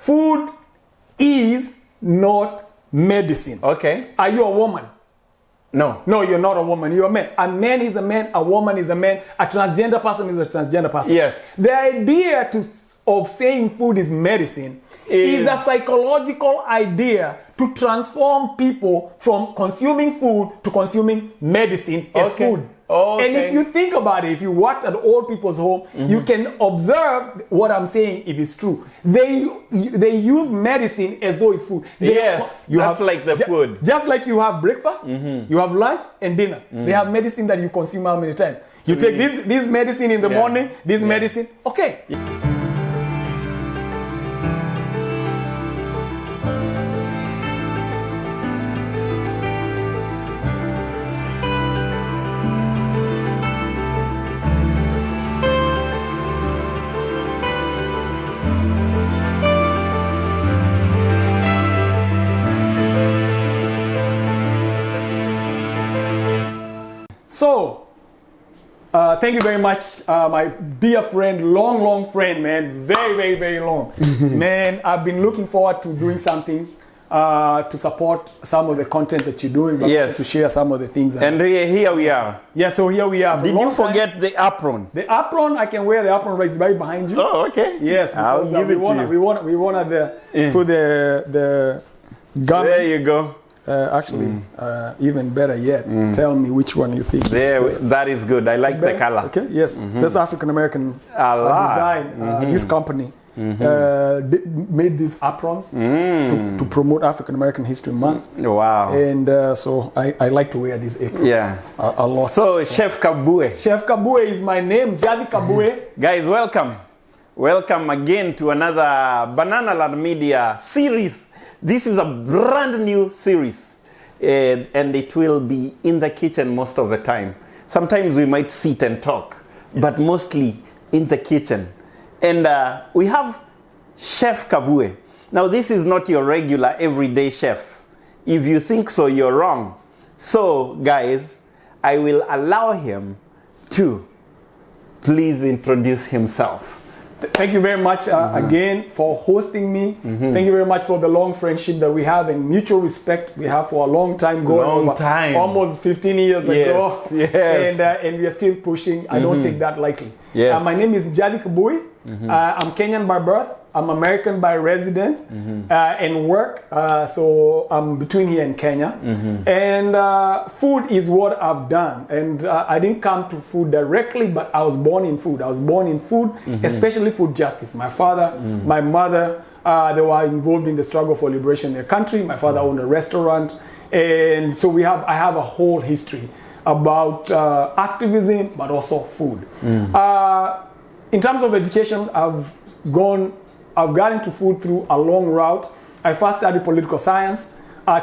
food is not medicine. Okay. Are you a woman? No. No, you're not a woman. You're a man. A man is a man. A woman is a man. A transgender person is a transgender person. Yes. The idea of saying food is medicine is a psychological idea to transform people from consuming food to consuming medicine as food. Okay. And if you think about it, if you worked at old people's home, you can observe what I'm saying if it's true. They use medicine as though it's food. That's like the food. Just like you have breakfast, you have lunch and dinner. They have medicine that you consume how many times. You take this medicine in the morning, this medicine, okay. So, thank you very much, my dear friend, long friend, man, very long. Man, I've been looking forward to doing something to support some of the content that you're doing, but also to share some of the things. And here we are. Yeah, so here we are. Did you forget the apron? The apron, I can wear the apron right behind you. Oh, okay. Yes, I'll give it to you. We want to put the garments. There you go. Even better yet, tell me which one you think. That is good. I like the color. Okay, yes, that's African American design. This company made these aprons to promote African American History Month. Wow. And so I like to wear this apron. A lot. So Chef Kabui. Chef Kabui is my name, Javi Kabui. Guys, welcome. Welcome again to another Banana Land Media series. This is a brand new series, and it will be in the kitchen most of the time. Sometimes we might sit and talk, but mostly in the kitchen. And we have Chef Kabui. Now, this is not your regular everyday chef. If you think so, you're wrong. So, guys, I will allow him to please introduce himself. Thank you very much again for hosting me. Thank you very much for the long friendship that we have and mutual respect we have for a long time going almost 15 years ago. Yes. And we are still pushing. I don't take that lightly. Yes. My name is Javi Kabui. I'm Kenyan by birth. I'm American by residence and work. So I'm between here and Kenya. And food is what I've done. And I didn't come to food directly, but I was born in food. I was born in food, especially food justice. My father, my mother, they were involved in the struggle for liberation in their country. My father owned a restaurant. And so I have a whole history about activism, but also food. In terms of education, I've got into food through a long route. I first studied political science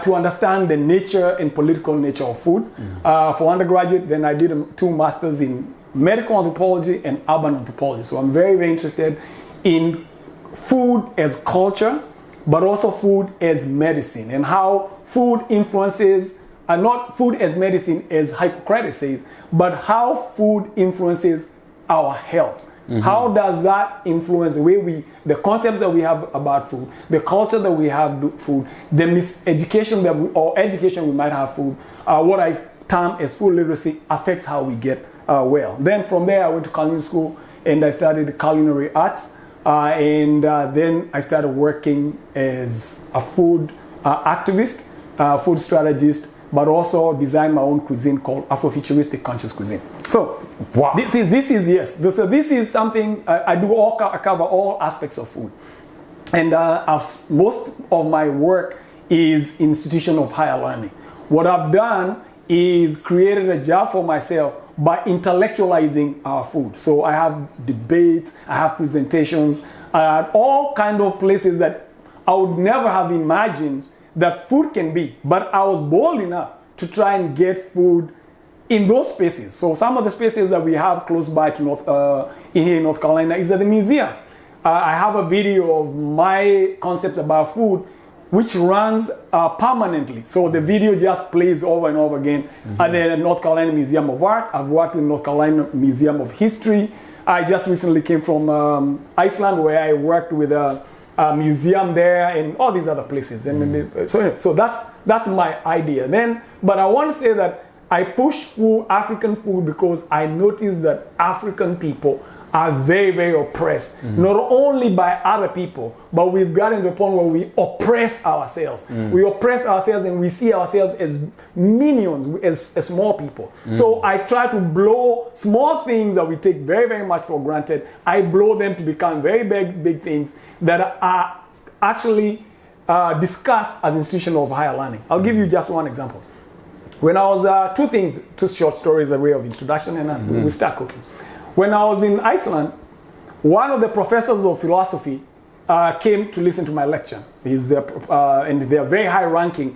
to understand the nature and political nature of food. For undergraduate, then I did 2 masters in medical anthropology and urban anthropology. So I'm very interested in food as culture, but also food as medicine, and how food influences, not food as medicine as Hippocrates says, but how food influences our health. How does that influence the way the concepts that we have about food, the culture that we have food, the miseducation education we might have food, what I term as food literacy affects how we get well. Then from there, I went to culinary school and I studied culinary arts. And then I started working as a food activist, food strategist, but also designed my own cuisine called Afrofuturistic Conscious Cuisine. So, wow. This is something I cover all aspects of food. And most of my work is institution of higher learning. What I've done is created a job for myself by intellectualizing our food. So I have debates, I have presentations, all kind of places that I would never have imagined that food can be. But I was bold enough to try and get food in those spaces. So some of the spaces that we have close by to here in North Carolina is at the museum. I have a video of my concepts about food which runs permanently. So the video just plays over and over again at the North Carolina Museum of Art. I've worked with North Carolina Museum of History. I just recently came from Iceland, where I worked with museum there and all these other places. And so that's my idea. Then, but I want to say that I push food, African food, because I noticed that African people are very, very oppressed, not only by other people, but we've gotten to the point where we oppress ourselves. We oppress ourselves and we see ourselves as minions, as small people. So I try to blow small things that we take very, very much for granted. I blow them to become very big things that are actually discussed as institutions of higher learning. I'll give you just one example. When I was, two short stories, a way of introduction, and we start cooking. When I was in Iceland, one of the professors of philosophy came to listen to my lecture. And they are very high-ranking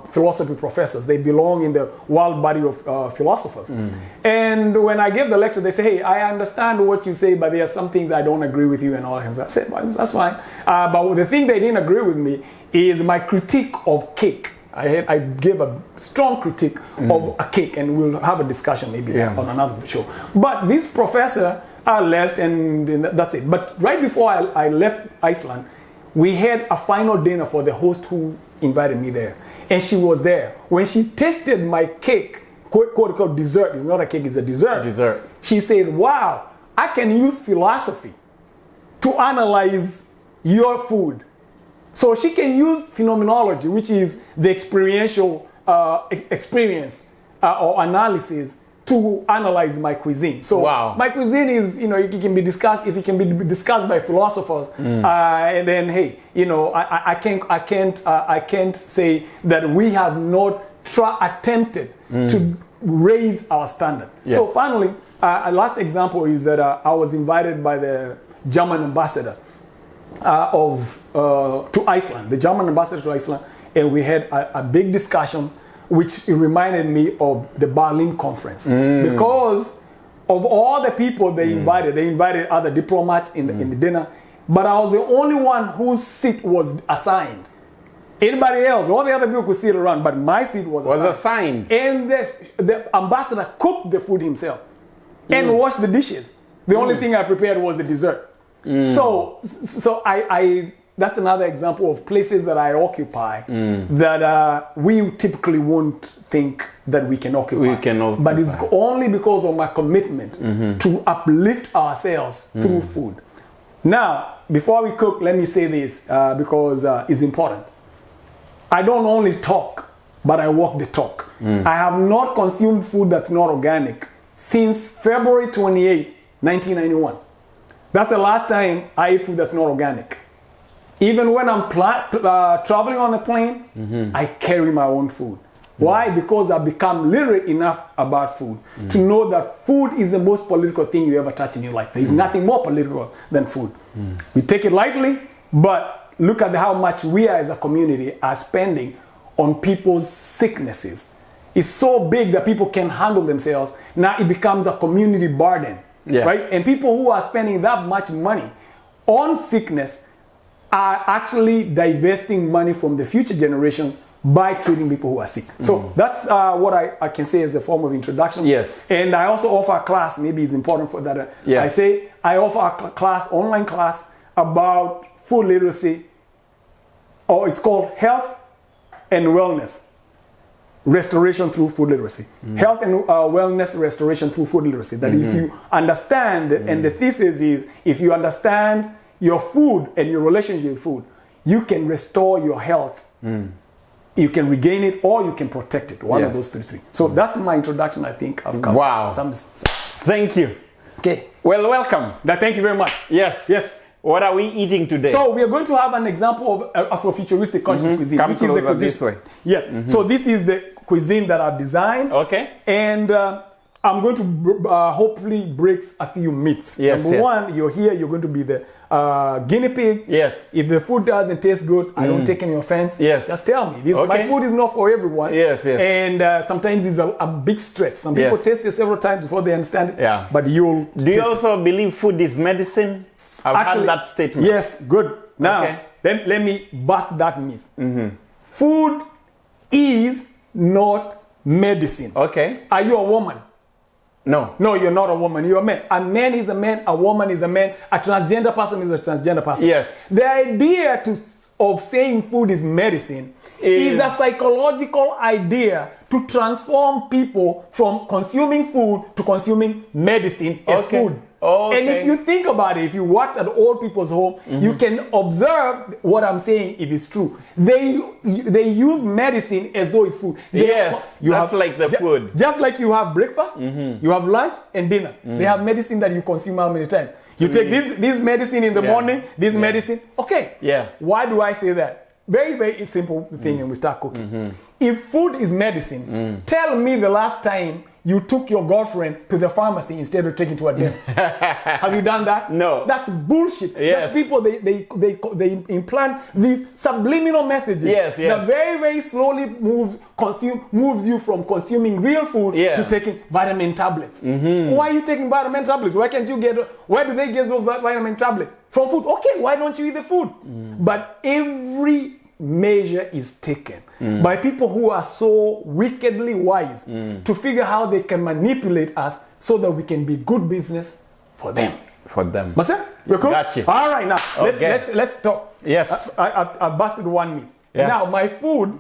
philosophy professors. They belong in the world body of philosophers. And when I gave the lecture, they say, "Hey, I understand what you say, but there are some things I don't agree with you," and all that. I said, "Well, that's fine." But the thing they didn't agree with me is my critique of cake. I gave a strong critique of a cake, and we'll have a discussion maybe on another show. But this professor left, and that's it. But right before I left Iceland, we had a final dinner for the host who invited me there. And she was there. When she tasted my cake, quote unquote dessert, it's not a cake, it's a dessert. She said, "Wow, I can use philosophy to analyze your food." So she can use phenomenology, which is the experiential experience or analysis, to analyze my cuisine. So my cuisine is, it can be discussed, if it can be discussed by philosophers, and then, hey, I can't say that we have not attempted to raise our standard. Yes. So finally, a last example is that I was invited by the German ambassador to Iceland, the German ambassador to Iceland, and we had a big discussion, which reminded me of the Berlin conference, because of all the people they invited other diplomats in the dinner, but I was the only one whose seat was assigned. Anybody else, all the other people could sit around, but my seat was assigned. And the ambassador cooked the food himself and washed the dishes. The only thing I prepared was the dessert. So I that's another example of places that I occupy that we typically won't think that we can occupy. But it's only because of my commitment to uplift ourselves through food. Now, before we cook, let me say this because it's important. I don't only talk, but I walk the talk. I have not consumed food that's not organic since February 28th, 1991. That's the last time I ate food that's not organic. Even when I'm traveling on a plane, I carry my own food. Why? Because I've become literate enough about food to know that food is the most political thing you ever touch in your life. There's nothing more political than food. We take it lightly, but look at how much we as a community are spending on people's sicknesses. It's so big that people can't handle themselves. Now it becomes a community burden. Right? And people who are spending that much money on sickness are actually divesting money from the future generations by treating people who are sick. So that's what I can say as a form of introduction. Yes. And I also offer a class, maybe it's important for that. I offer a class, online class about food literacy, or it's called Health and Wellness Restoration through Food Literacy. Health and wellness restoration through food literacy. That if you understand, and the thesis is, if you understand your food and your relationship with food, you can restore your health. You can regain it, or you can protect it. One of those three. So that's my introduction, I think. I've covered. Wow. Thank you. Okay. Well, welcome. Thank you very much. Yes. What are we eating today? So we are going to have an example of Afrofuturistic conscious cuisine. Come closer this way. Yes. So this is the cuisine that I've designed. Okay. And I'm going to hopefully break a few myths. Number one, you're here, you're going to be the guinea pig. Yes. If the food doesn't taste good, I don't take any offense. Yes. Just tell me. My food is not for everyone. And sometimes it's a big stretch. Some people taste it several times before they understand it. Yeah. But you'll Do you also believe food is medicine? I've heard that statement. Yes, good. Now, let me bust that myth. Food is not medicine. Okay. Are you a woman? No. No, you're not a woman. You're a man. A man is a man. A woman is a man. A transgender person is a transgender person. Yes. The idea of saying food is medicine is a psychological idea to transform people from consuming food to consuming medicine as food. Okay. And if you think about it, if you work at old people's home, you can observe what I'm saying if it's true. They use medicine as though it's food. That's like the food. Just like you have breakfast, you have lunch and dinner. They have medicine that you consume how many times. You take this medicine in the morning, this medicine. Okay. Yeah. Why do I say that? Very, very simple thing, and we start cooking. If food is medicine, tell me the last time you took your girlfriend to the pharmacy instead of taking to a den. Have you done that? No. That's bullshit. Yes. That's people, they implant these subliminal messages that very, very slowly moves you from consuming real food to taking vitamin tablets. Why are you taking vitamin tablets? Where do they get those vitamin tablets? From food. Okay, why don't you eat the food? But every measure is taken by people who are so wickedly wise to figure how they can manipulate us so that we can be good business for them. Marcel, we're cool? Gotcha. All right, now let's talk. Yes. I busted one myth. Yes. Now my food,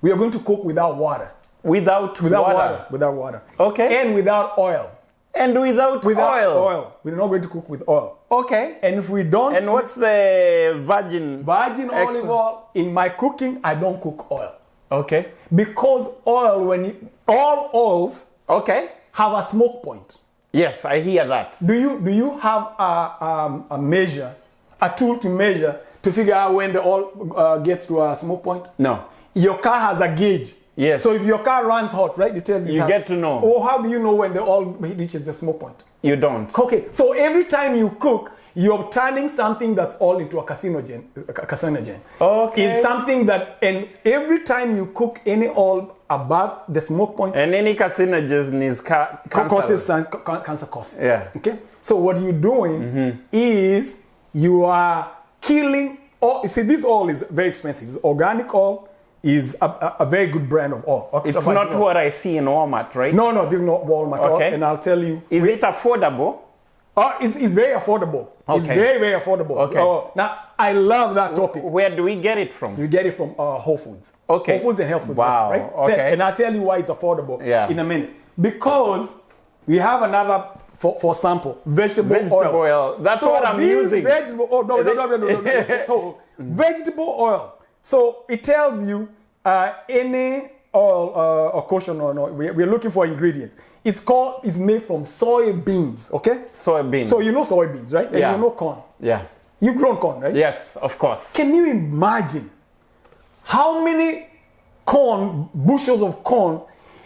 we are going to cook without water. Without water. Without water. Okay. And without oil. And without oil. We're not going to cook with oil. Okay. And if we don't... And what's the virgin olive oil, in my cooking, I don't cook oil. Okay. Because all oils have a smoke point. Yes, I hear that. Do you have a measure, a tool to measure to figure out when the oil gets to a smoke point? No. Your car has a gauge. Yes. So if your car runs hot, right, it tells you. You get to know. Or how do you know when the oil reaches the smoke point? You don't. Okay. So every time you cook, you're turning something that's all into a carcinogen. Okay. It's something that, and every time you cook any oil above the smoke point, and any carcinogen is cancer causing. Yeah. Okay. So what you're doing is you are killing. You see, this oil is very expensive. It's organic oil. Is a very good brand of oil. It's not what I see in Walmart, right? No, this is not Walmart oil. And I'll tell you. Is it affordable? It's very affordable. Okay. It's very, very affordable. Okay. Now, I love that topic. Where do we get it from? You get it from Whole Foods. Okay. Whole Foods and health food. Wow. Right? Okay. And I'll tell you why it's affordable in a minute. Because we have another, for sample, vegetable oil. That's what I'm using. Vegetable oil. No. Vegetable oil. So it tells you any oil or caution or no, we're looking for ingredients. It's made from soybeans, okay? Soybeans. So you know soybeans, right? And you know corn. Yeah. You've grown corn, right? Yes, of course. Can you imagine how many bushels of corn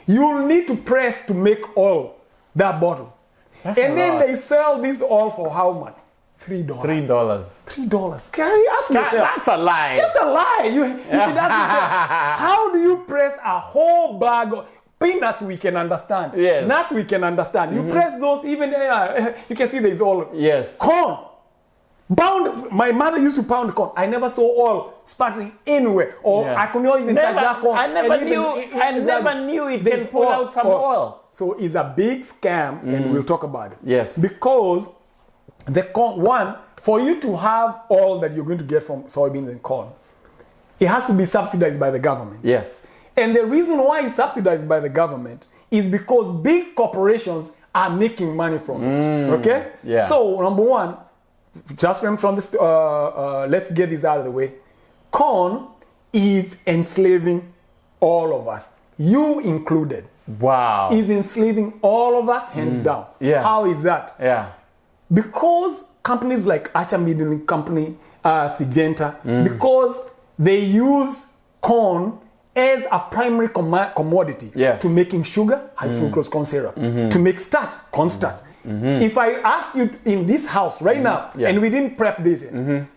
you'll need to press to make oil, that bottle? That's and then they sell this oil for how much? $3. $3. Can you ask yourself? That's a lie. That's a lie. You should ask yourself, how do you press a whole bag of peanuts? We can understand. Yes. Nuts we can understand. You press those, even you can see there's oil. Yes. Corn. My mother used to pound corn. I never saw oil sputtering anywhere. Or I could not even touch that corn. I never knew it can pull out some oil. So it's a big scam, and we'll talk about it. Yes. Because the corn, for you to have oil that you're going to get from soybeans and corn, it has to be subsidized by the government. Yes. And the reason why it's subsidized by the government is because big corporations are making money from it. Okay? Yeah. So, number one, just from this, let's get this out of the way. Corn is enslaving all of us, you included. Wow. Is enslaving all of us, hands down. Yeah. How is that? Yeah. Because companies like Archer Middling Company, Syngenta, because they use corn as a primary commodity to making sugar, high fructose corn syrup, to make starch, corn starch. If I asked you in this house right now, and we didn't prep this,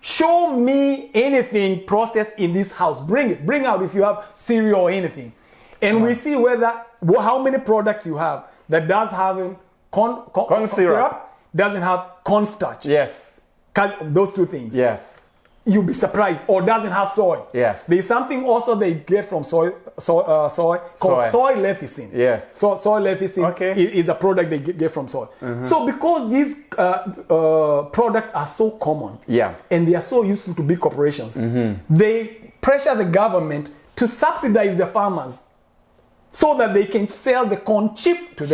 show me anything processed in this house. Bring it. Bring out if you have cereal or anything. And we see how many products you have that does have corn syrup, doesn't have cornstarch. Yes. Those two things. Yes. you'll be surprised, or doesn't have soy. Yes. There's something also they get from soy called soy lecithin. Yes. So soy lecithin is a product they get from soy. So because these products are so common, and they are so useful to big corporations, they pressure the government to subsidize the farmers so that they can sell the corn cheap to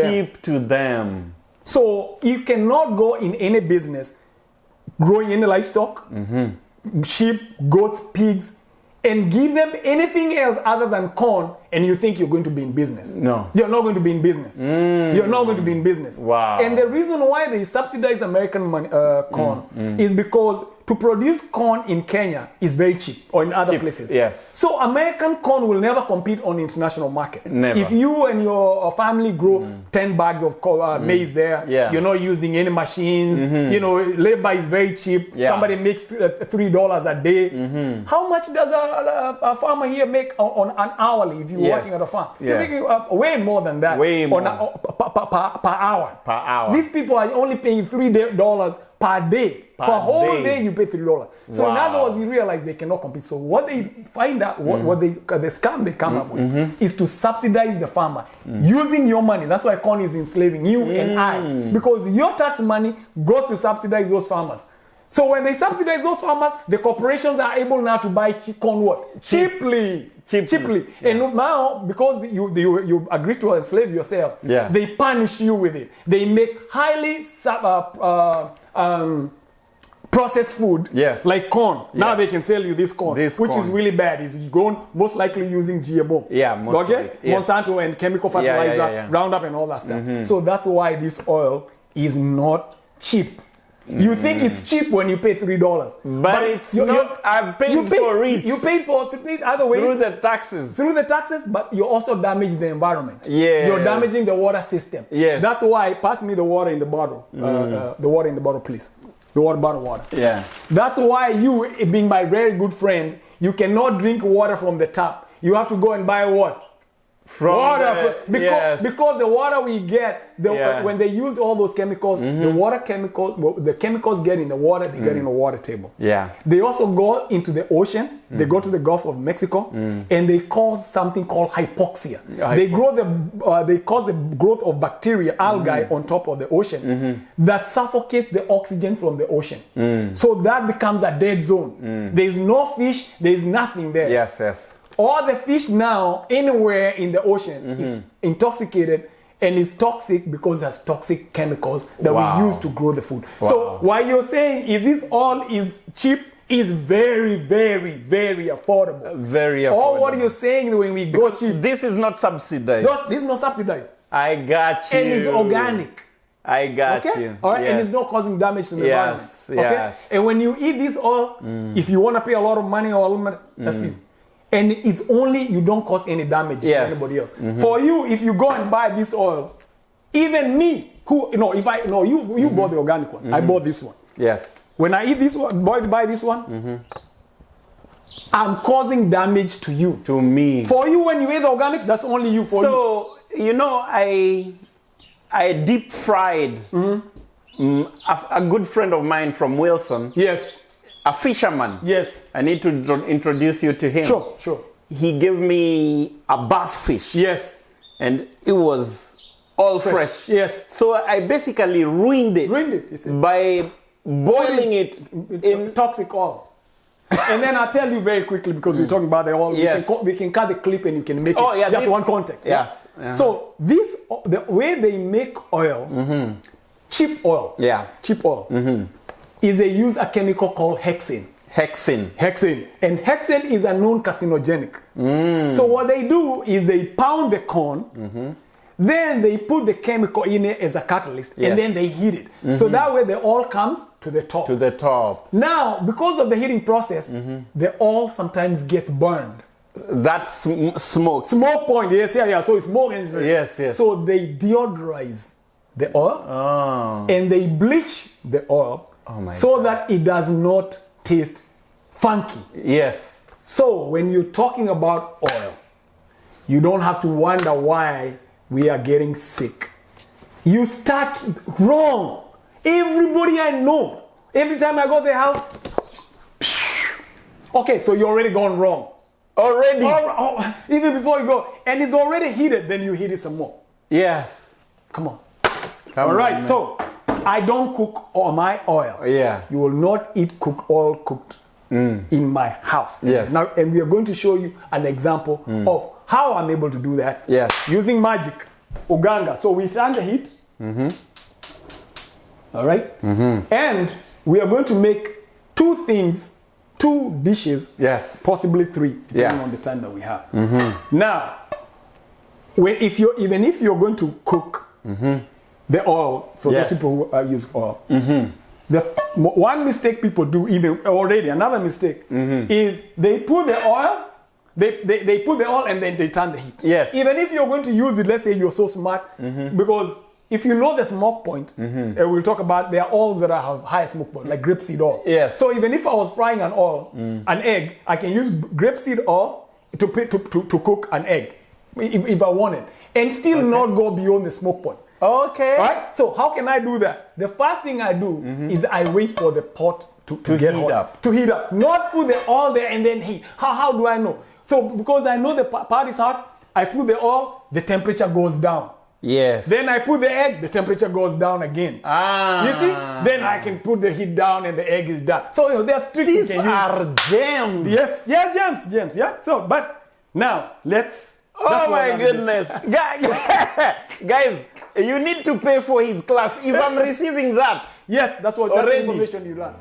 them. So you cannot go in any business growing any livestock, sheep, goats, pigs, and give them anything else other than corn, and you think you're going to be in business. No. You're not going to be in business. You're not going to be in business. Wow. And the reason why they subsidize American corn is because to produce corn in Kenya is very cheap, or in other places. Yes. So American corn will never compete on the international market. Never. If you and your family grow 10 bags of maize there, you're not using any machines, you know, labor is very cheap. Somebody makes $3 a day. How much does a farmer here make on an hourly if you're working at a farm? You're making way more than that. Way more. Per hour. Per hour. These people are only paying $3 per day. For a whole day, you pay $3. So in other words, you realize they cannot compete. So what they find out, what the scam they come up with, is to subsidize the farmer using your money. That's why corn is enslaving you and I, because your tax money goes to subsidize those farmers. So when they subsidize those farmers, the corporations are able now to buy corn what? Cheaply. And now, because you agree to enslave yourself, they punish you with it. They make highly processed food, like corn. Now they can sell you this corn, which is really bad. It's grown most likely using GMO. Monsanto and chemical fertilizer, Roundup and all that stuff. So that's why this oil is not cheap. You think it's cheap when you pay $3, but it's not. I've paid for it. You paid for it other ways through the taxes. But you also damage the environment. You're damaging the water system. That's why. Pass me the water in the bottle. The water in the bottle, please. The bottled water. That's why you, being my very good friend, you cannot drink water from the tap. You have to go and buy what? Because the water we get, when they use all those chemicals, the chemicals get in the water, they get in the water table. They also go into the ocean, they go to the Gulf of Mexico, and they cause something called hypoxia. They cause the growth of bacteria, algae on top of the ocean that suffocates the oxygen from the ocean. So that becomes a dead zone. There's no fish, there's nothing there. All the fish now, anywhere in the ocean, is intoxicated and is toxic because it has toxic chemicals that we use to grow the food. So what you're saying is this all is cheap, is very, very, very affordable. Very affordable. All what you're saying when we go cheap. This is not subsidized. This is not subsidized. I got you. And it's organic. I got you. All right? And it's not causing damage to the environment. And when you eat this oil, if you want to pay a lot of money that's it. And it's only, you don't cause any damage to anybody else. For you, if you go and buy this oil, even me, you bought the organic one. I bought this one. When I eat this one, buy this one, I'm causing damage to you. To me. For you, when you eat the organic, that's only you. So, I deep fried a good friend of mine from Wilson. A fisherman. I need to introduce you to him. Sure. He gave me a bass fish. And it was all fresh. So I basically ruined it. By boiling it in toxic oil. And then I'll tell you very quickly, because we're talking about the oil. We can cut the clip and you can make it just one contact. So the way they make oil, cheap oil. Is they use a chemical called hexane. And hexane is a known carcinogenic. So what they do is they pound the corn, then they put the chemical in it as a catalyst, and then they heat it. So that way the oil comes to the top. Now, because of the heating process, the oil sometimes gets burned. That's smoke. Smoke point, So it's smoke. So they deodorize the oil, and they bleach the oil, so that it does not taste funky. So when you're talking about oil, you don't have to wonder why we are getting sick. You start wrong. Everybody I know, every time I go to the house, Okay, so you're already gone wrong. Already? Even before you go, and it's already heated, then you heat it some more. Yes. Come on. Come All right, on, man. so I don't cook on my oil. Yeah. You will not eat oil cooked in my house. Yes. Now, and we are going to show you an example of how I'm able to do that. Yes. Using magic, uganga. So we turn the heat. All right. And we are going to make two dishes. Yes. Possibly three, depending on the time that we have. Now, even if you're going to cook the oil, for those people who use oil, the one mistake people do, another mistake, is they put the oil, they put the oil and then they turn the heat. Yes. Even if you're going to use it, let's say you're so smart, because if you know the smoke point, and we'll talk about, there are oils that have high smoke point, like grapeseed oil. Yes. So even if I was frying an egg, I can use grapeseed oil to cook an egg, if I want it, and still not go beyond the smoke point. Okay. Right? So how can I do that? The first thing I do is I wait for the pot to get heat hot. up. To heat up. Not put the oil there and then heat. How do I know? So because I know the pot is hot, I put the oil, the temperature goes down. Yes. Then I put the egg, the temperature goes down again. You see? Then I can put the heat down and the egg is done. So there's tricks. These are gems. Yes, gems. Yeah. So, but now let's. Oh my goodness. Guys, you need to pay for his class if I'm receiving that. Yes, that's what that's the Already. information you learn.